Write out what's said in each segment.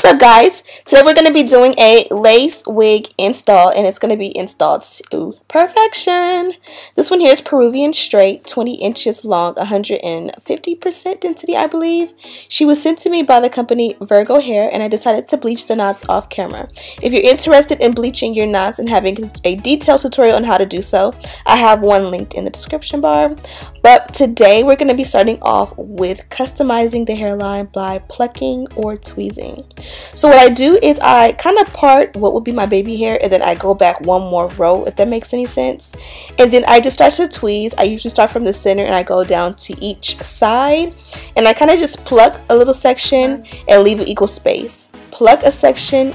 What's up, guys? Today we're going to be doing a lace wig install, and it's going to be installed to perfection. This one here is Peruvian straight, 20 inches long, 150% density, I believe. She was sent to me by the company Virgo Hair, and I decided to bleach the knots off camera. If you're interested in bleaching your knots and having a detailed tutorial on how to do so, I have one linked in the description bar. But today we're going to be starting off with customizing the hairline by plucking or tweezing. So what I do is I kind of part what would be my baby hair, and then I go back one more row, if that makes any sense. And then I just start to tweeze. I usually start from the center and I go down to each side, and I kind of just pluck a little section and leave an equal space. Pluck a section,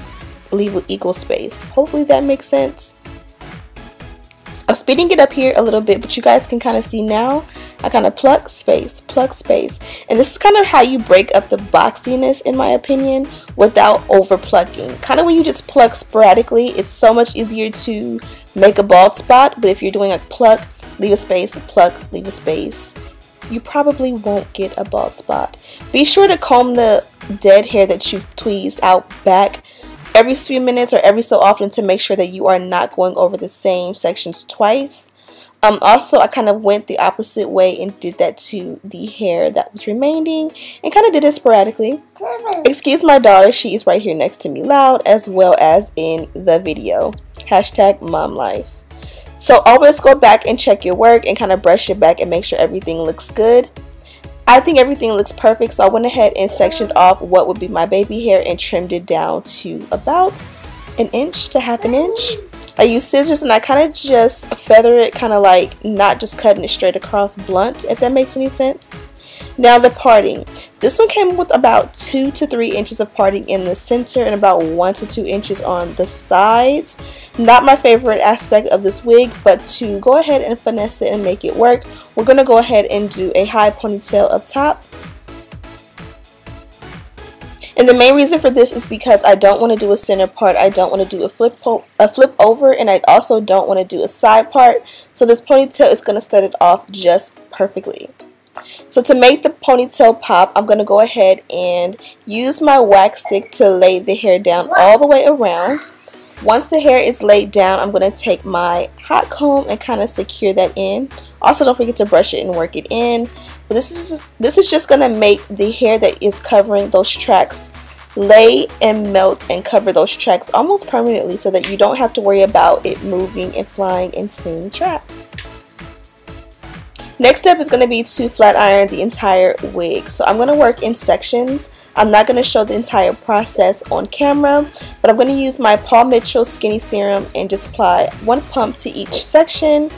leave an equal space. Hopefully that makes sense. I'm speeding it up here a little bit, but you guys can kind of see now. I kind of pluck space, and this is kind of how you break up the boxiness, in my opinion, without over plucking. Kind of when you just pluck sporadically, it's so much easier to make a bald spot. But if you're doing like pluck, leave a space, pluck, leave a space, you probably won't get a bald spot. Be sure to comb the dead hair that you've tweezed out back every few minutes or every so often to make sure that you are not going over the same sections twice. Also, I kind of went the opposite way and did that to the hair that was remaining and kind of did it sporadically. Excuse my daughter, she is right here next to me loud, as well as in the video. Hashtag mom life. So always go back and check your work and kind of brush it back and make sure everything looks good. I think everything looks perfect, so I went ahead and sectioned off what would be my baby hair and trimmed it down to about an inch to half an inch. I use scissors and I kind of just feather it, kind of like not just cutting it straight across blunt, if that makes any sense. Now the parting. This one came with about 2 to 3 inches of parting in the center and about 1 to 2 inches on the sides. Not my favorite aspect of this wig, but to go ahead and finesse it and make it work, we're going to go ahead and do a high ponytail up top. And the main reason for this is because I don't want to do a center part, I don't want to do a flip over, and I also don't want to do a side part. So this ponytail is going to set it off just perfectly. So to make the ponytail pop, I'm going to go ahead and use my wax stick to lay the hair down all the way around. Once the hair is laid down, I'm going to take my hot comb and kind of secure that in. Also, don't forget to brush it and work it in. But this is just going to make the hair that is covering those tracks lay and melt and cover those tracks almost permanently, so that you don't have to worry about it moving and flying and seeing tracks. Next step is going to be to flat iron the entire wig. So I'm going to work in sections. I'm not going to show the entire process on camera, but I'm going to use my Paul Mitchell Skinny Serum and just apply 1 pump to each section,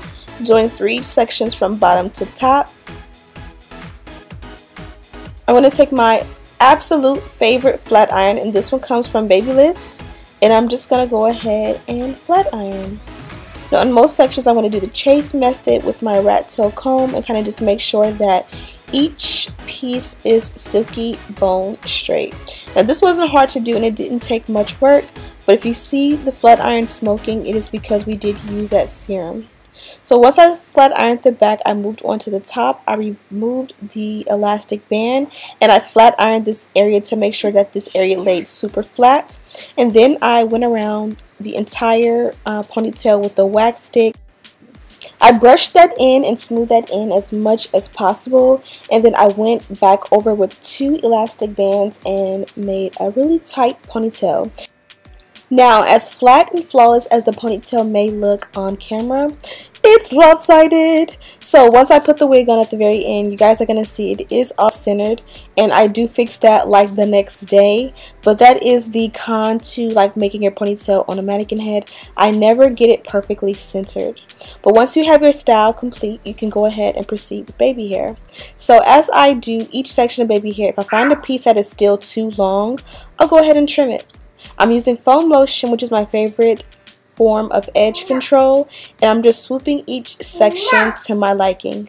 doing 3 sections from bottom to top. I'm going to take my absolute favorite flat iron, and this one comes from Babyliss, and I'm just going to go ahead and flat iron. Now, in most sections, I'm going to do the chase method with my rat tail comb and kind of just make sure that each piece is silky bone straight. Now, this wasn't hard to do and it didn't take much work, but if you see the flat iron smoking, it is because we did use that serum. So once I flat ironed the back, I moved on to the top. I removed the elastic band and I flat ironed this area to make sure that this area laid super flat. And then I went around the entire ponytail with the wax stick. I brushed that in and smoothed that in as much as possible, and then I went back over with 2 elastic bands and made a really tight ponytail. Now, as flat and flawless as the ponytail may look on camera, it's lopsided. So once I put the wig on at the very end, you guys are going to see it is off-centered, and I do fix that like the next day. But that is the con to like making your ponytail on a mannequin head. I never get it perfectly centered. But once you have your style complete, you can go ahead and proceed with baby hair. So as I do each section of baby hair, if I find a piece that is still too long, I'll go ahead and trim it. I'm using foam lotion, which is my favorite form of edge control, and I'm just swooping each section to my liking.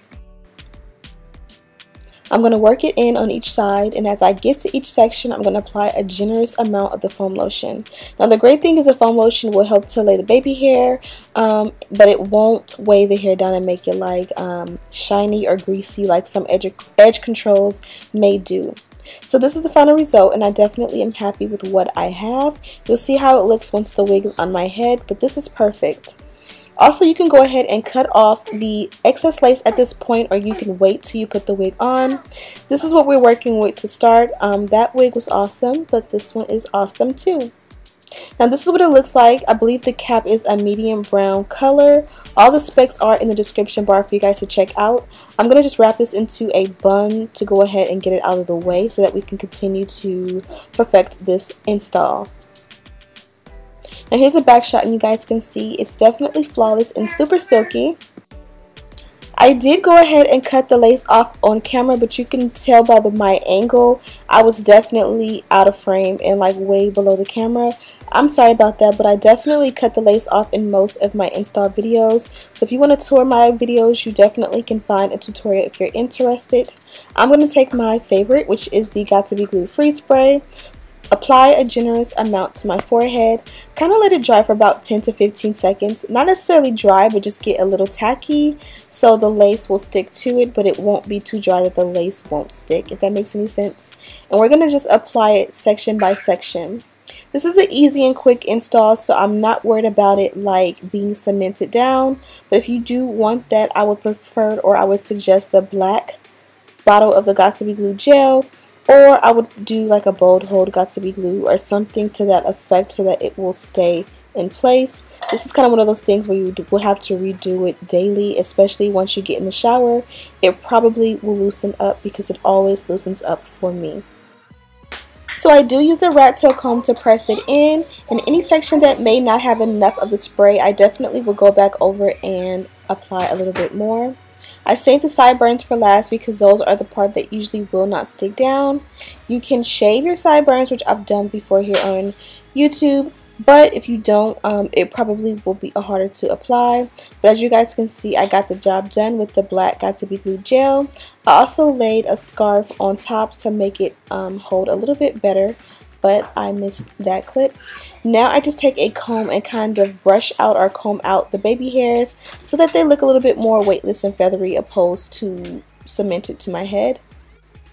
I'm going to work it in on each side, and as I get to each section, I'm going to apply a generous amount of the foam lotion. Now, the great thing is the foam lotion will help to lay the baby hair, but it won't weigh the hair down and make it like shiny or greasy like some edge controls may do. So this is the final result, and I definitely am happy with what I have. You'll see how it looks once the wig is on my head, but this is perfect. Also, you can go ahead and cut off the excess lace at this point, or you can wait till you put the wig on. This is what we're working with to start. That wig was awesome, but this one is awesome too. Now this is what it looks like. I believe the cap is a medium brown color. All the specs are in the description bar for you guys to check out. I'm going to just wrap this into a bun to go ahead and get it out of the way so that we can continue to perfect this install. Now here's a back shot, and you guys can see it's definitely flawless and super silky. I did go ahead and cut the lace off on camera, but you can tell by my angle, I was definitely out of frame and like way below the camera. I'm sorry about that, but I definitely cut the lace off in most of my install videos. So if you want to tour my videos, you definitely can find a tutorial if you're interested. I'm going to take my favorite, which is the Got To Be Glue Freeze Spray. Apply a generous amount to my forehead. Kind of let it dry for about 10 to 15 seconds. Not necessarily dry, but just get a little tacky so the lace will stick to it, but it won't be too dry that the lace won't stick, if that makes any sense. And we're going to just apply it section by section. This is an easy and quick install, so I'm not worried about it like being cemented down. But if you do want that, I would prefer, or I would suggest, the black bottle of the Got To Be Glue gel. Or I would do like a bold hold Got To Be Glue or something to that effect so that it will stay in place. This is kind of one of those things where you will have to redo it daily, especially once you get in the shower. It probably will loosen up because it always loosens up for me. So I do use a rat tail comb to press it in, and any section that may not have enough of the spray, I definitely will go back over and apply a little bit more. I save the sideburns for last because those are the part that usually will not stick down. You can shave your sideburns, which I've done before here on YouTube, but if you don't, it probably will be harder to apply. But as you guys can see, I got the job done with the black Got To Be Glue gel. I also laid a scarf on top to make it hold a little bit better, but I missed that clip. Now I just take a comb and kind of brush out or comb out the baby hairs so that they look a little bit more weightless and feathery opposed to cemented to my head.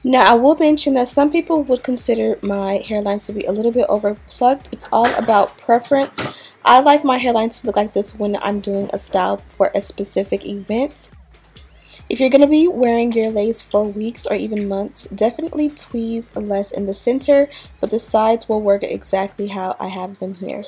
Now I will mention that some people would consider my hairlines to be a little bit over plucked. It's all about preference. I like my hairlines to look like this when I'm doing a style for a specific event. If you're going to be wearing your lace for weeks or even months, definitely tweeze less in the center, but the sides will work exactly how I have them here.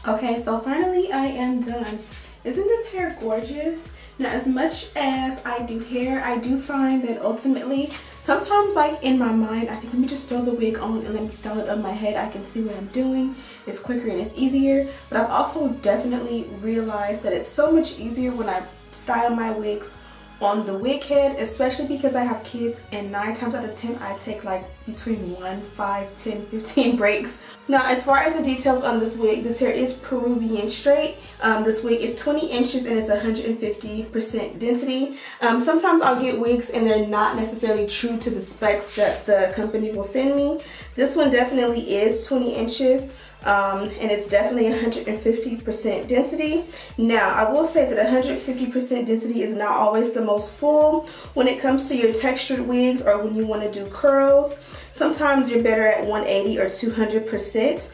Okay, so finally I am done. Isn't this hair gorgeous? Now, as much as I do hair, I do find that ultimately, sometimes like in my mind, I think let me just throw the wig on and let me style it on my head. I can see what I'm doing. It's quicker and it's easier. But I've also definitely realized that it's so much easier when I style my wigs on the wig head, especially because I have kids, and 9 times out of 10 I take like between 1, 5, 10, 15 breaks. Now, as far as the details on this wig, this hair is Peruvian straight. This wig is 20 inches and it's 150% density. Sometimes I'll get wigs and they're not necessarily true to the specs that the company will send me. This one definitely is 20 inches. And it's definitely 150% density. Now, I will say that 150% density is not always the most full when it comes to your textured wigs or when you want to do curls. Sometimes you're better at 180 or 200%.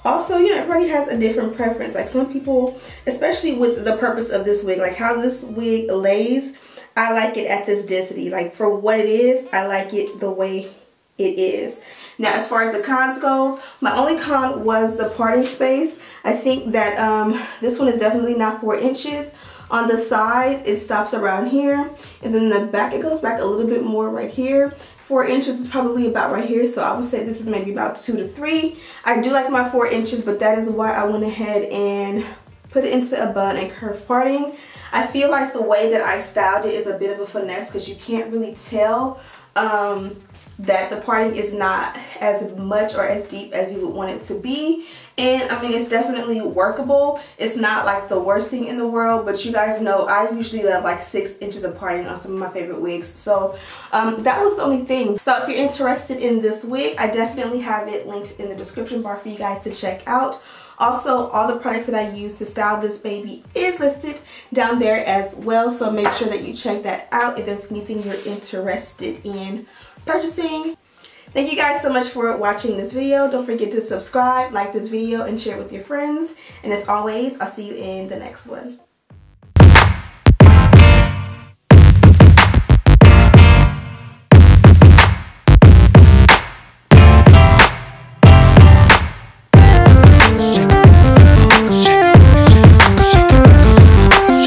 Also, you know, everybody has a different preference. Like some people, especially with the purpose of this wig, like how this wig lays, I like it at this density. Like for what it is, I like it the way it is. Now, as far as the cons goes, my only con was the parting space. I think that this one is definitely not 4 inches. On the sides, it stops around here, and then the back, it goes back a little bit more right here. 4 inches is probably about right here, so I would say this is maybe about 2 to 3. I do like my 4 inches, but that is why I went ahead and put it into a bun and curve parting. I feel like the way that I styled it is a bit of a finesse because you can't really tell that the parting is not as much or as deep as you would want it to be. And I mean, it's definitely workable. It's not like the worst thing in the world, but you guys know I usually love like 6 inches of parting on some of my favorite wigs. So that was the only thing. So if you're interested in this wig, I definitely have it linked in the description bar for you guys to check out. Also, all the products that I use to style this baby is listed down there as well, so make sure that you check that out if there's anything you're interested in purchasing. Thank you guys so much for watching this video. Don't forget to subscribe, like this video, and share it with your friends. And as always, I'll see you in the next one.